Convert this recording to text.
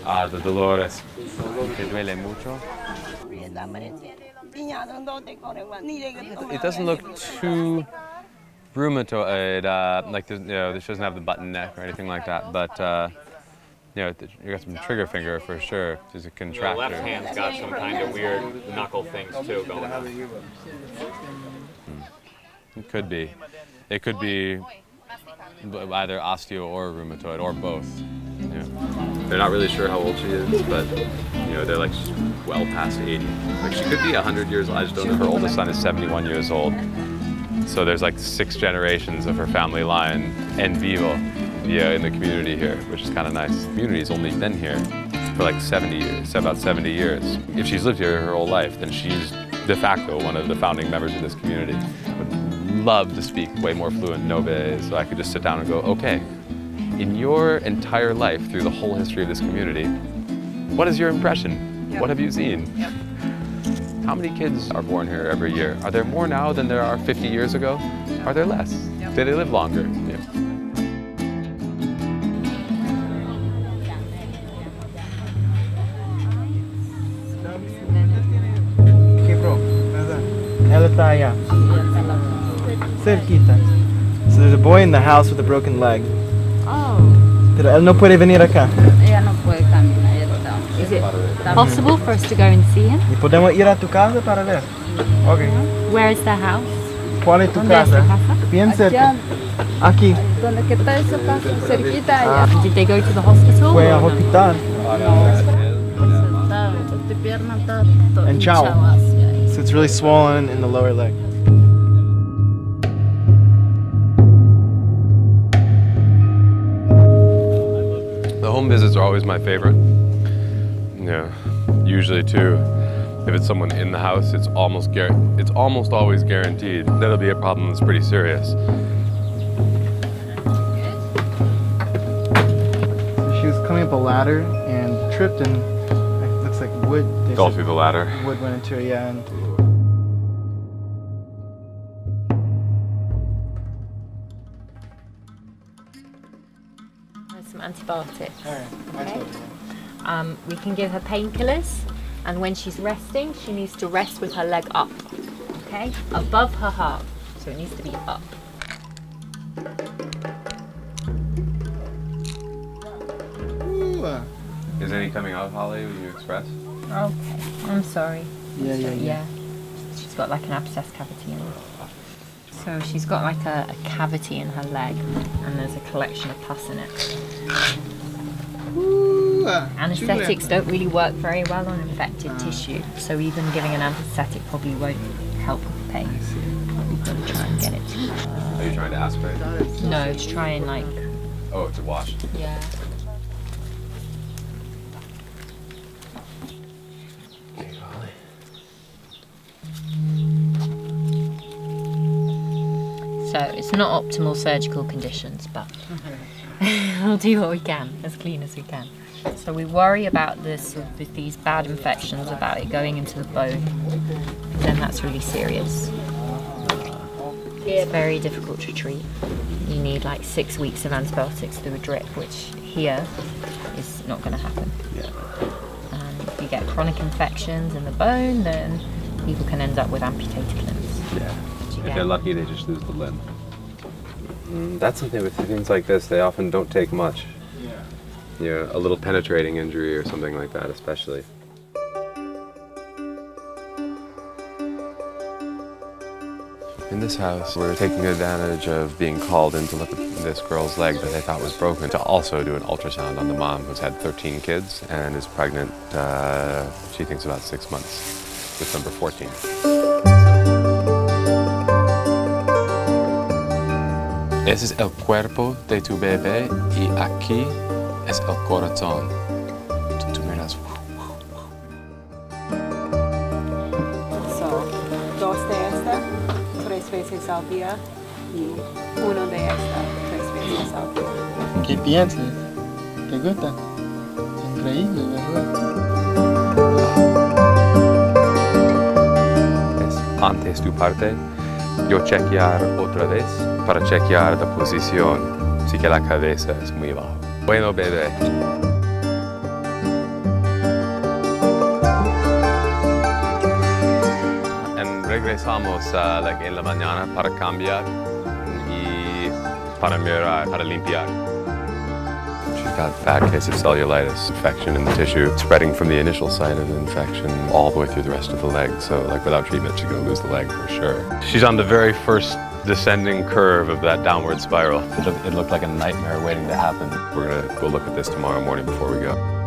Ah, the dolores. Que duele mucho. It doesn't look too rheumatoid, like you know, this doesn't have the button neck or anything like that, but you know, you got some trigger finger for sure. There's a contractor. The left hand's got some kind of weird knuckle things too going on. It could be. It could be either osteo or rheumatoid or both. Yeah. They're not really sure how old she is, but you know, they're like well past 80. Like she could be 100 years old. I just don't know. Her oldest son is 71 years old. So there's like 6 generations of her family line en vivo, yeah, in the community here, which is kind of nice. The community's only been here for like 70 years, about 70 years. If she's lived here her whole life, then she's de facto one of the founding members of this community. Would love to speak way more fluent Nobe, so I could just sit down and go, okay, in your entire life through the whole history of this community, what is your impression? What have you seen? How many kids are born here every year? Are there more now than there are 50 years ago? Are there less? Do they live longer? Yeah. Cerquita. So there's a boy in the house with a broken leg. Oh. Pero él no puede venir acá. Ella no puede caminar. Is it possible for us to go and see him? ¿Y podemos ir a tu casa para ver? Okay. Where is the house? ¿Cuál es tu casa? Bien cerca. Aquí. ¿Dónde que está esa casa? Cerquita allá. Did they go to the hospital? Fue al hospital. And chao. So it's really swollen in the lower leg. The home visits are always my favorite. Yeah, usually too. If it's someone in the house, it's almost always guaranteed that'll be a problem that's pretty serious. So she was coming up a ladder and tripped, and it looks like wood. Fell through the ladder. Wood went into her, yeah. And some antibiotics. okay. We can give her painkillers, and when she's resting, she needs to rest with her leg up, okay? Above her heart, so it needs to be up. Ooh. Is any coming out, Holly, when you express? Okay, I'm sorry. Yeah. She's got like an abscess cavity in her. So she's got like a cavity in her leg, and there's a collection of pus in it. Anesthetics don't really work very well on infected tissue, so even giving an anesthetic probably won't help with the pain. But we've got to try and get it. Are you trying to aspirate? No, to try and like... Oh, to wash? Yeah. So it's not optimal surgical conditions, but we'll do what we can, as clean as we can. So we worry about this, with these bad infections, about it going into the bone. Then that's really serious. It's very difficult to treat. You need like 6 weeks of antibiotics through a drip, which here is not going to happen. Yeah. And if you get chronic infections in the bone, then people can end up with amputated limbs. Yeah. If they're lucky, they just lose the limb. That's something with things like this, they often don't take much. Yeah. You know, a little penetrating injury or something like that, especially. In this house, we're taking advantage of being called in to look at this girl's leg that they thought was broken, to also do an ultrasound on the mom who's had 13 kids and is pregnant, she thinks, about 6 months, with number 14. Ese es el cuerpo de tu bebé y aquí es el corazón. Tú miras. So, 2 de esta, 3 veces al día, y 1 de esta, 3 veces al día. ¿Qué piensas? ¿Te gusta? Increíble, ¿verdad? Antes tu parte, yo chequear otra vez para chequear la posición. Sí que la cabeza es muy baja. Bueno, bebé. Regresamos en la mañana para cambiar y para mirar, para limpiar. She's got a bad case of cellulitis, infection in the tissue, spreading from the initial site of the infection all the way through the rest of the leg. So without treatment, she's gonna lose the leg for sure. She's on the very first descending curve of that downward spiral. It looked like a nightmare waiting to happen. We're gonna go look at this tomorrow morning before we go.